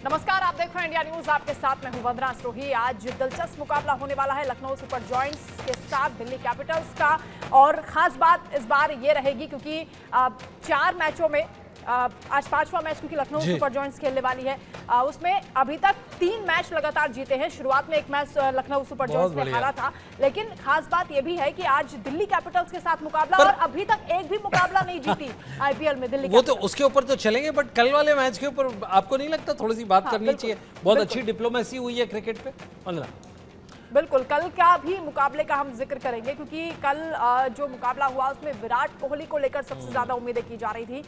नमस्कार, आप देख रहे हैं इंडिया न्यूज। आपके साथ मैं हूं वंदना स्रोही। आज दिलचस्प मुकाबला होने वाला है लखनऊ सुपर जॉयंट्स के साथ दिल्ली कैपिटल्स का। और खास बात इस बार ये रहेगी क्योंकि 4 मैचों में आज 5वां मैच क्योंकि लखनऊ सुपर जॉयंट्स खेलने वाली है, उसमें अभी तक 3 मैच लगातार जीते हैं। शुरुआत में एक मैच लखनऊ सुपर जॉयंट्स ने हारा था, लेकिन खास बात यह भी है कि आज दिल्ली कैपिटल्स के साथ मुकाबला और अभी तक एक भी मुकाबला नहीं जीती आईपीएल में दिल्ली। वो तो उसके ऊपर तो चलेंगे, बट कल वाले मैच के ऊपर आपको नहीं लगता थोड़ी सी बात करनी चाहिए? बहुत अच्छी डिप्लोमेसी हुई है क्रिकेट पे। बिल्कुल, कल का भी मुकाबले का हम जिक्र करेंगे क्योंकि कल जो मुकाबला हुआ उसमें विराट कोहली को लेकर सबसे ज्यादा उम्मीदें की जा रही थी।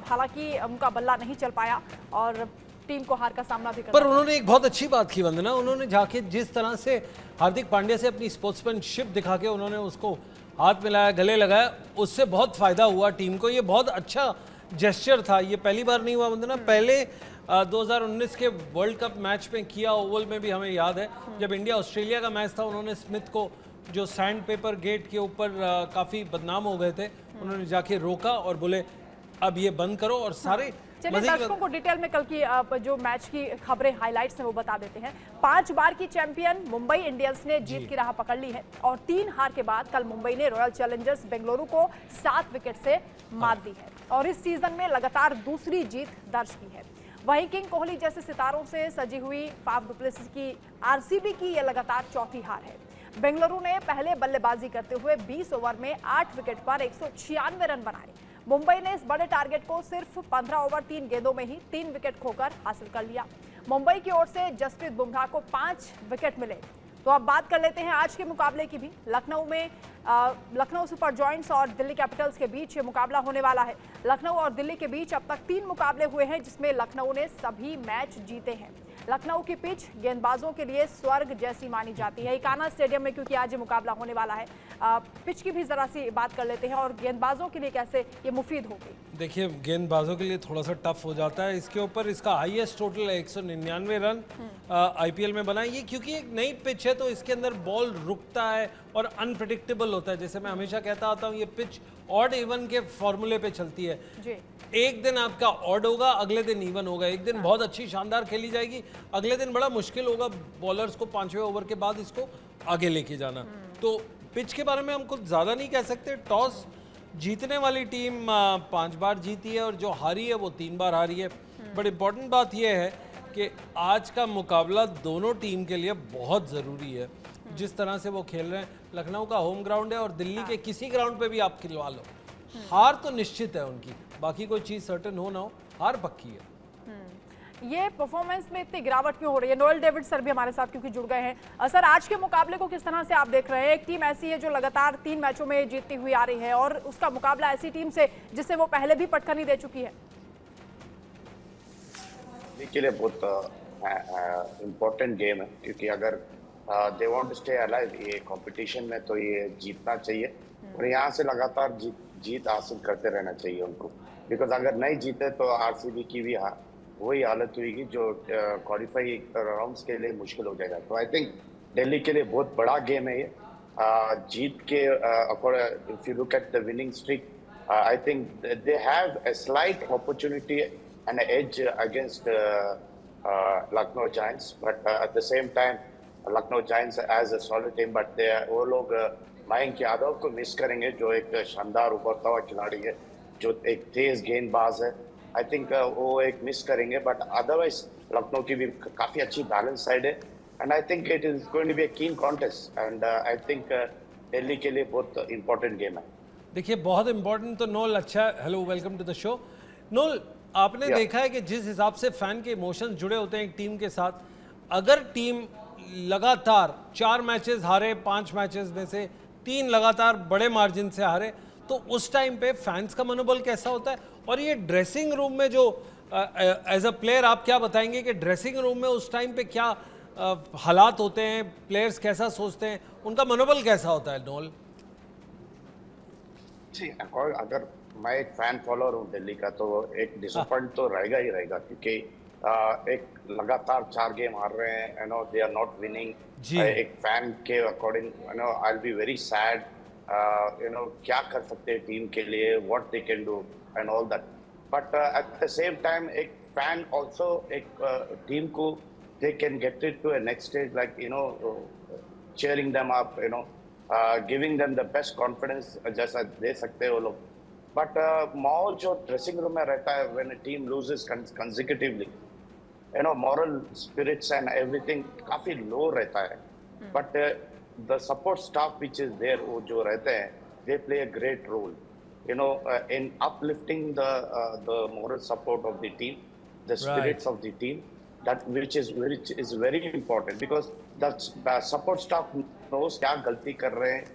हालांकि उनका बल्ला नहीं चल पाया और टीम को हार का सामना भी करना। पर उन्होंने एक बहुत अच्छी बात की वंदना, उन्होंने जाके जिस तरह से हार्दिक पांड्या से अपनी स्पोर्ट्समैनशिप दिखा के उन्होंने उसको हाथ मिलाया, गले लगाया, उससे बहुत फायदा हुआ टीम को। ये बहुत अच्छा जेस्चर था। ये पहली बार नहीं हुआ वंदना, पहले 2019 के वर्ल्ड कप मैच में किया ओवल में भी हमें याद है, जब इंडिया ऑस्ट्रेलिया का मैच था, उन्होंने स्मिथ को जो सैंड पेपर गेट के ऊपर काफी बदनाम हो गए थे, उन्होंने जाके रोका और बोले अब ये बंद करो। और सारे चलिए दर्शकों को डिटेल में कल की जो मैच की खबरें हाइलाइट्स हैं वो बता देते हैं। 5 बार की चैंपियन मुंबई इंडियंस ने जीत की राह पकड़ ली है और 3 हार के बाद कल मुंबई ने रॉयल चैलेंजर्स बेंगलुरु को 7 विकेट से मात दी है और इस सीजन में लगातार दूसरी जीत दर्ज की है। वहीं किंग कोहली जैसे सितारों से सजी हुई फाफ डु प्लेसिस की आरसीबी की यह लगातार चौथी हार है। बेंगलुरु ने पहले बल्लेबाजी करते हुए 20 ओवर में 8 विकेट पर 196 रन बनाए। मुंबई ने इस बड़े टारगेट को सिर्फ 15 ओवर 3 गेंदों में ही 3 विकेट खोकर हासिल कर लिया। मुंबई की ओर से जसप्रीत बुमराह को 5 विकेट मिले। तो अब बात कर लेते हैं आज के मुकाबले की भी। लखनऊ सुपर जॉयंट्स और दिल्ली कैपिटल्स के बीच ये मुकाबला होने वाला है। लखनऊ और दिल्ली के बीच अब तक 3 मुकाबले हुए हैं जिसमें लखनऊ ने सभी मैच जीते हैं। लखनऊ की पिच गेंदबाजों के लिए स्वर्ग जैसी मानी जाती है इकाना स्टेडियम में, क्योंकि आज ये मुकाबला होने वाला है। पिच की भी जरा सी बात कर लेते हैं और गेंदबाजों के लिए कैसे ये मुफीद होगी। देखिए, गेंदबाजों के लिए थोड़ा सा टफ हो जाता है। इसके ऊपर इसका हाईएस्ट टोटल है 199 रन आईपीएल में बना। ये क्योंकि एक नई पिच है तो इसके अंदर बॉल रुकता है और अनप्रेडिक्टेबल होता है। जैसे मैं हमेशा कहता आता हूँ, ये पिच ऑड इवन के फॉर्मूले पे चलती है जी। एक दिन आपका ऑड होगा, अगले दिन इवन होगा। एक दिन बहुत अच्छी शानदार खेली जाएगी, अगले दिन बड़ा मुश्किल होगा बॉलर्स को 5वें ओवर के बाद इसको आगे लेके जाना। तो पिच के बारे में हम कुछ ज़्यादा नहीं कह सकते। टॉस जीतने वाली टीम 5 बार जीती है और जो हारी है वो 3 बार हारी है। बट इम्पॉर्टेंट बात यह है कि आज का मुकाबला दोनों टीम के लिए बहुत ज़रूरी है। जिस तरह से वो खेल रहे हैं, लखनऊ का होम ग्राउंड है और दिल्ली के किसी ग्राउंड पे भी आप खिलवा लो, हार तो निश्चित है उनकी। बाकी कोई चीज़ सर्टेन हो ना हो, हार पक्की है। ये परफॉर्मेंस में इतनी गिरावट क्यों हो रही है? नोएल डेविड सर भी हमारे साथ क्योंकि जुड़ गए हैं। सर, आज के मुकाबले को किस तरह से आप देख रहे हैं? एक टीम ऐसी है जो लगातार 3 मैचों में जीतती हुई आ रही है और उसका मुकाबला ऐसी टीम से जिससे वो पहले भी पटखनी दे चुकी है। के लिए बहुत इम्पोर्टेंट गेम है क्योंकि अगर they want to stay alive ये कंपटीशन में तो ये जीतना चाहिए और यहाँ से लगातार जीत हासिल करते रहना चाहिए उनको। बिकॉज अगर नहीं जीते तो आरसीबी की भी वही हालत हुई जो क्वालिफाई राउंड्स के लिए मुश्किल हो जाएगा। तो आई थिंक दिल्ली के लिए बहुत बड़ा गेम है ये। जीत के if you look at the winning streak, I think they have a slight opportunity and edge against Lucknow Giants, but at the same time Lucknow Giants as a solid team, but वो लोग मयंक यादव को मिस करेंगे जो एक शानदार उभरता हुआ खिलाड़ी है, जो एक तेज गेंदबाज है। आई थिंक वो एक मिस करेंगे, बट अदरवाइज लखनऊ की भी काफ़ी अच्छी बैलेंस साइड है and I think it is going to be a keen contest and I think Delhi के लिए बहुत इंपॉर्टेंट गेम है। देखिए, बहुत इंपॉर्टेंट तो नोल। अच्छा, hello, welcome to the show. नोल, आपने देखा है कि जिस हिसाब से फैन के इमोशंस जुड़े होते हैं एक टीम के साथ, अगर टीम लगातार 4 मैचेस हारे, 5 मैचेस में से 3 लगातार बड़े मार्जिन से हारे, तो उस टाइम पे फैंस का मनोबल कैसा होता है? और ये ड्रेसिंग रूम में जो एज अ प्लेयर आप क्या बताएंगे कि ड्रेसिंग रूम में उस टाइम पे क्या हालात होते हैं, प्लेयर्स कैसा सोचते हैं, उनका मनोबल कैसा होता है? नोल जी, अगर मैं एक फैन फॉलोअर हूँ दिल्ली का तो एक डिसअपॉइंट तो रहेगा ही रहेगा क्योंकि एक लगातार 4 गेम हार रहे हैं, you know, they are not winning. एक फैन के according, you know, I will be very sad, you know, क्या कर सकते हैं टीम के लिए, what they can do and all that. But at the same time एक fan also एक team को they can get it to a next stage, like cheering them up, giving them the best confidence जैसा दे सकते हैं वो लोग. But माहौल जो ड्रेसिंग रूम में रहता है when a team loses consecutively, moral spirits and everything काफी low रहता है. But the support staff which is there, वो जो रहते हैं, they play a great role, in uplifting the moral support of the team, the spirits of the team, that which is very important, because the support staff knows क्या गलती कर रहे हैं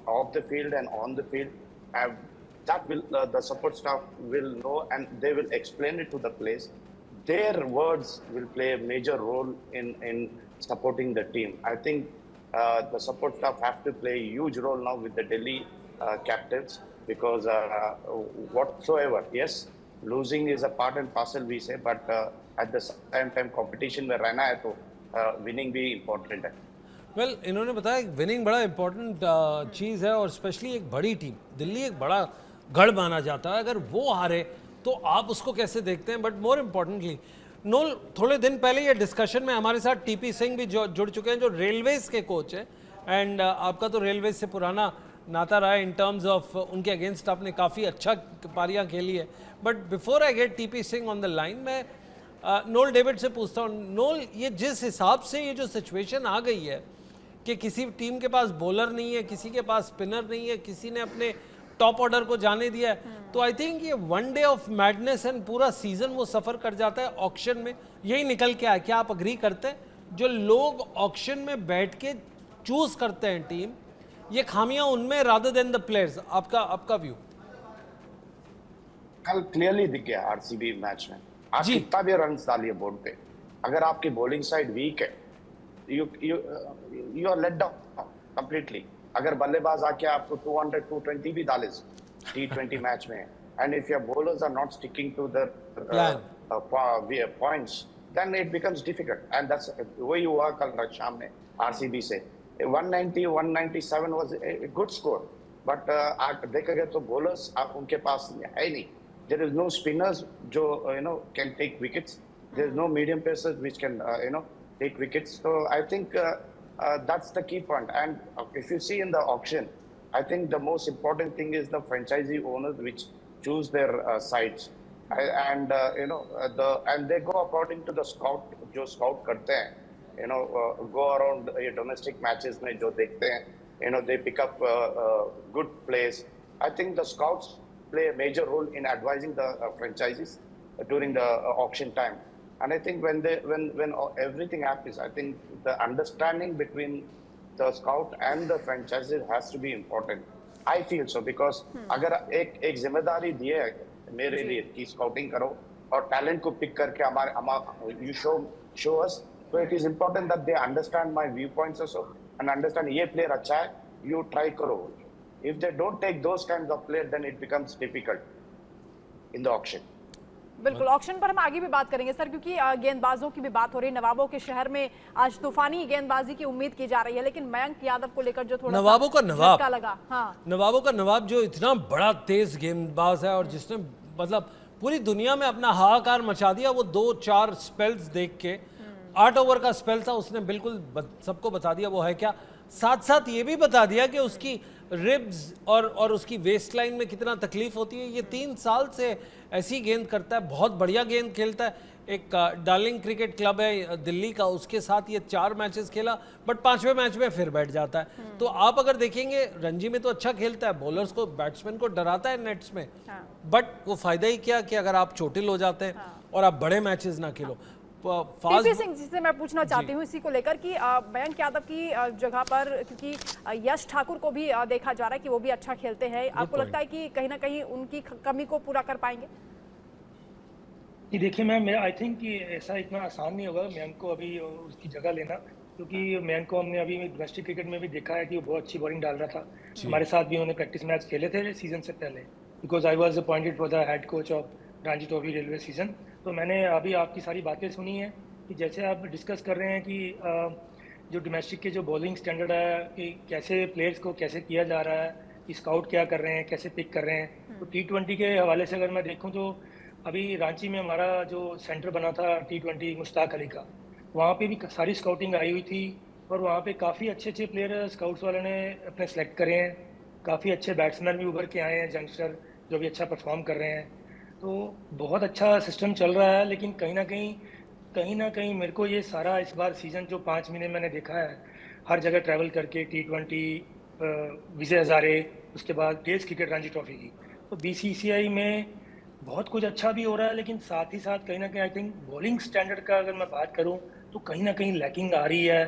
off the field and on the field. That will the support staff will know, and they will explain it to the players. Their words will play a major role in supporting the team. I think the support staff have to play a huge role now with the Delhi captains, because whatsoever, yes, losing is a part and parcel, we say, but at the same time competition में रहना है तो winning भी important है. Well इन्होंने बताया winning बड़ा important चीज़ है, और स्पेशली एक बड़ी टीम दिल्ली एक बड़ा गढ़ माना जाता है, अगर वो हारे तो आप उसको कैसे देखते हैं. बट मोर इम्पोर्टेंटली नोल, थोड़े दिन पहले ये डिस्कशन में हमारे साथ टीपी सिंह भी जुड़ चुके हैं, जो रेलवेज के कोच हैं, एंड आपका तो रेलवेज से पुराना नाता रहा है इन टर्म्स ऑफ उनके अगेंस्ट आपने काफ़ी अच्छा पारियां खेली है. But before I get TP Singh on the line, मैं नोल डेविड से पूछता हूँ. नोल, ये जिस हिसाब से ये जो सिचुएशन आ गई है कि किसी टीम के पास बॉलर नहीं है, किसी के पास स्पिनर नहीं है, किसी ने अपने टॉप ऑर्डर को जाने दिया है, तो आई थिंक ये one day of madness and पूरा सीजन वो सफ़र कर जाता है ऑक्शन में. यही निकल के आया. क्या आप अग्री करते हैं, जो लोग ऑक्शन में बैठ के चूज करते हैं टीम, ये खामियां उनमें रादर देन द प्लेयर्स? आपका व्यू? कल क्लियरली दिख गया आरसीबी मैच में. आप कितना भी रन डालिए बोर्ड पे, अगर आपकी बॉलिंग साइड वीक है, you are let down completely. अगर बल्लेबाज आके आपको 200 220 भी डाले T20 मैच में, and if your bowlers are not sticking to the points, then it becomes difficult. And that's वही हुआ कल शाम में आरसीबी से. 190 197 was a good score, but देखा गया तो बॉलर्स आप उनके पास है नहीं. देयर इज नो स्पिनर्स जो can take wickets. There is no medium pacers which can take wickets. So I think that's the key point. And if you see in the auction, I think the most important thing is the franchisee owners which choose their sides, and and they go according to the scout. जो scout करते हैं, go around domestic matches में जो देखते हैं, they pick up good plays. I think the scouts play a major role in advising the franchisees during the auction time. And I think when everything happens, I think the understanding between the scout and the franchises has to be important. I feel so, because अगर एक जिम्मेदारी दी है मेरे लिए कि scouting करो और talent को पिक करके हमारे you show us, so it is important that they understand my viewpoints also and understand ये player अच्छा है, you try करो. If they don't take those kinds of players, then it becomes difficult in the auction. बिल्कुल, auction पर हम आगे भी बात करेंगे सर, क्योंकि गेंदबाजों की भी बात हो रही है. नवाबों के शहर में आज तूफानी गेंदबाजी की उम्मीद की जा रही है, लेकिन मयंक यादव को लेकर जो थोड़ा नवाबों का नवाब लगा. हाँ, नवाबों का नवाब जो इतना बड़ा तेज गेंदबाज है, और जिसने मतलब पूरी दुनिया में अपना हाहाकार मचा दिया. वो 2-4 स्पेल्स देख के 8 ओवर का स्पेल था, उसने बिल्कुल सबको बता दिया वो है क्या. साथ साथ ये भी बता दिया कि उसकी रिब्स और उसकी वेस्ट लाइन में कितना तकलीफ होती है. ये 3 साल से ऐसी गेंद करता है, बहुत बढ़िया गेंद खेलता है. एक डार्लिंग क्रिकेट क्लब है दिल्ली का, उसके साथ ये 4 मैचेस खेला, बट 5वें मैच में फिर बैठ जाता है. तो आप अगर देखेंगे रणजी में तो अच्छा खेलता है, बॉलर्स को बैट्समैन को डराता है नेट्स में. बट वो फायदा ही क्या कि अगर आप चोटिल हो जाते हैं और आप बड़े मैचेस ना खेलो. टीपी सिंह जी से मैं पूछना चाहती हूँ इसी को लेकर कि मयंक यादव की जगह पर, क्योंकि यश ठाकुर को भी देखा जा रहा है कि वो भी अच्छा खेलते हैं, आपको लगता है कि कहीं ना कहीं उनकी कमी को पूरा कर पाएंगे? जी देखिए मैम, मेरा आई थिंक कि ऐसा इतना आसान नहीं होगा मयंक को अभी उसकी जगह लेना, क्योंकि मयंक को हमने अभी डोमेस्टिक क्रिकेट में भी देखा है कि वो बहुत अच्छी बॉलिंग डाल रहा था. हमारे साथ भी उन्होंने प्रैक्टिस मैच खेले थे सीजन से पहले, because I was appointed for the head coach of Ranji trophy railway season. तो मैंने अभी आपकी सारी बातें सुनी हैं कि जैसे आप डिस्कस कर रहे हैं कि जो डोमेस्टिक के जो बॉलिंग स्टैंडर्ड है कि कैसे प्लेयर्स को कैसे किया जा रहा है, कि स्काउट क्या कर रहे हैं, कैसे पिक कर रहे हैं. तो T20 के हवाले से अगर मैं देखूं तो अभी रांची में हमारा जो सेंटर बना था T20 मुश्ताक अली का, वहाँ पे भी सारी स्काउटिंग आई हुई थी और वहाँ पे काफ़ी अच्छे अच्छे प्लेयर स्काउट्स वाले ने अपने सेलेक्ट करे हैं। काफ़ी अच्छे बैट्समैन भी उभर के आए हैं, यंगस्टर जो भी अच्छा परफॉर्म कर रहे हैं। तो बहुत अच्छा सिस्टम चल रहा है, लेकिन कहीं ना कहीं मेरे को ये सारा इस बार सीज़न जो 5 महीने मैंने देखा है, हर जगह ट्रैवल करके T20 विजय हज़ारे, उसके बाद टेस्ट क्रिकेट रणजी ट्रॉफी की, तो BCCI में बहुत कुछ अच्छा भी हो रहा है, लेकिन साथ ही साथ कहीं ना कहीं आई थिंक बॉलिंग स्टैंडर्ड का अगर मैं बात करूं तो कहीं ना कहीं लैकिंग आ रही है।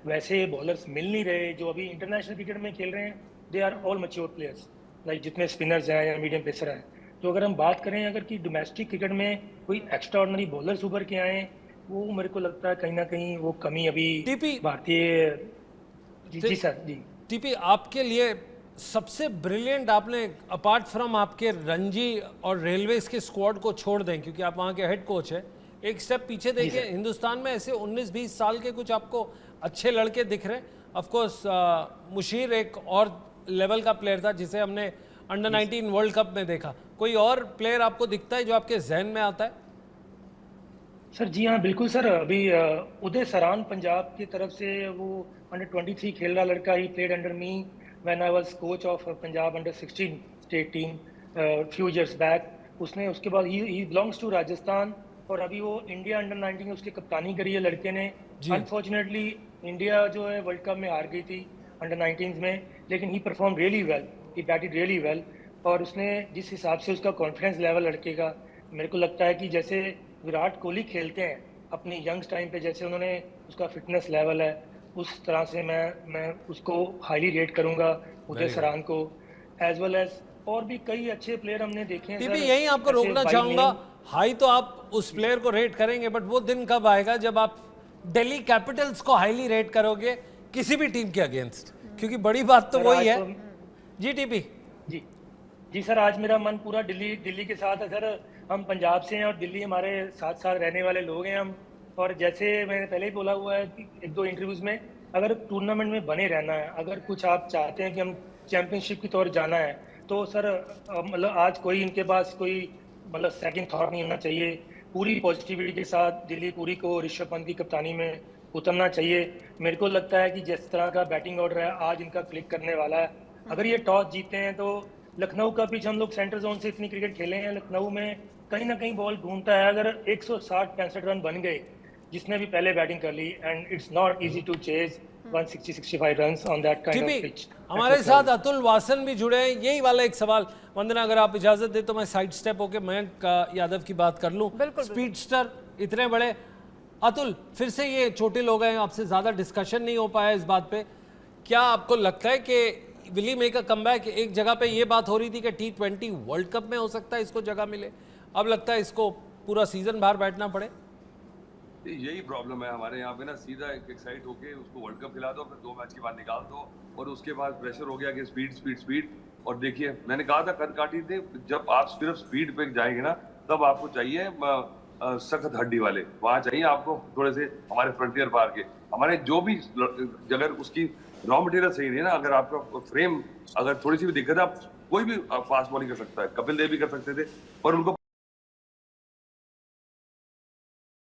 वैसे बॉलर्स मिल नहीं रहे जो अभी इंटरनेशनल क्रिकेट में खेल रहे हैं। They are all mature players, like जितने स्पिनर्स हैं या मीडियम पेसर हैं। तो अगर हम बात करें अगर कि डोमेस्टिक क्रिकेट में कोई एक्स्ट्रा ऑर्डिनरी बॉलर्स उभर के आए, वो मेरे को लगता है कहीं ना कहीं वो कमी अभी टीपी भारतीय। जी सर जी। टीपी, आपके लिए सबसे ब्रिलियंट आपने, अपार्ट फ्रॉम आपके रणजी और रेलवेज के स्क्वाड को छोड़ दें क्योंकि आप वहाँ के हेड कोच हैं, एक स्टेप पीछे देखिए, हिंदुस्तान में ऐसे 19-20 साल के कुछ आपको अच्छे लड़के दिख रहे हैं। ऑफ कोर्स मुशीर एक और लेवल का प्लेयर था जिसे हमने अंडर 19 वर्ल्ड कप में देखा। कोई और प्लेयर आपको दिखता है जो आपके जहन में आता है? सर जी हाँ, बिल्कुल सर। अभी उदय सरान पंजाब की तरफ से वो अंडर 23 खेल रहा लड़का, he played under me when I was coach of Punjab under 16 state team few years back. उसने उसके बाद ही बिलोंग्स टू राजस्थान और अभी वो इंडिया अंडर 19 में उसकी कप्तानी करी है लड़के ने। अनफॉर्चुनेटली इंडिया जो है वर्ल्ड कप में हार गई थी अंडर 19 में, लेकिन he perform really well, he batted really well. और उसने जिस हिसाब से उसका कॉन्फिडेंस लेवल लड़के का, मेरे को लगता है कि जैसे विराट कोहली खेलते हैं अपनी यंग्स टाइम पे, जैसे उन्होंने उसका फिटनेस लेवल है, उस तरह से मैं उसको हाईली रेट करूंगा, उदय सरान को, एज वेल एज और भी कई अच्छे प्लेयर हमने देखे हैं। टीपी, यही आपको रोकना चाहूंगा। हाई तो आप उस प्लेयर को रेट करेंगे, बट वो दिन कब आएगा जब आप दिल्ली कैपिटल्स को हाईली रेट करोगे किसी भी टीम के अगेंस्ट? क्योंकि बड़ी बात तो वही है। जी टीपी जी सर, आज मेरा मन पूरा दिल्ली के साथ है सर। हम पंजाब से हैं और दिल्ली हमारे साथ साथ रहने वाले लोग हैं हम। और जैसे मैंने पहले ही बोला हुआ है कि 1-2 इंटरव्यूज में, अगर टूर्नामेंट में बने रहना है, अगर कुछ आप चाहते हैं कि हम चैंपियनशिप की तौर जाना है, तो सर मतलब आज कोई इनके पास कोई मतलब सेकंड थॉट नहीं होना चाहिए। पूरी पॉजिटिविटी के साथ दिल्ली पूरी को ऋषभ पंत की कप्तानी में उतरना चाहिए। मेरे को लगता है कि जिस तरह का बैटिंग ऑर्डर है आज इनका क्लिक करने वाला है। अगर ये टॉस जीते हैं तो लखनऊ का पिच, हम लोग सेंटर जोन से इतनी क्रिकेट खेले हैं, लखनऊ में कहीं ना कहीं बॉल घूमता है। अगर 160-65 रन बन गए जिसने भी पहले बैटिंग कर ली, and it's not easy to chase 160-65 runs on that kind of pitch. हमारे साथ अतुल वासन भी जुड़े हैं। यही वाला एक सवाल, वंदना अगर आप इजाजत दे तो मैं साइड स्टेप होके मयंक यादव की बात कर लूं। स्पीडस्टर इतने बड़े, अतुल फिर से ये चोटिल हो गए, आपसे ज्यादा डिस्कशन नहीं हो पाया इस बात पे। क्या आपको लगता है कि will he make a comeback? एक जगह पे ये बात हो रही थी कि T20 वर्ल्ड कप में हो सकता है इसको जगह मिले, अब लगता है इसको पूरा सीजन बाहर बैठना पड़े। यही प्रॉब्लम है हमारे यहाँ पे ना, सीधा एक्साइट होके उसको वर्ल्ड कप खिला दो, फिर 2 मैच के बाद निकाल दो और उसके बाद प्रेशर हो गया कि स्पीड स्पीड स्पीड। और देखिए मैंने कहा था कद काटी थे, जब आप सिर्फ स्पीड पे जाएंगे ना तब आपको चाहिए सख्त हड्डी वाले, वहाँ चाहिए आपको थोड़े से हमारे फ्रंटियर पार के। हमारे जो भी अगर उसकी रॉ मटेरियल सही नहीं ना, अगर आपका फ्रेम अगर थोड़ी सी भी दिक्कत है, आप कोई भी फास्ट बॉलिंग कर सकता है। कपिल देव भी कर सकते थे पर उनको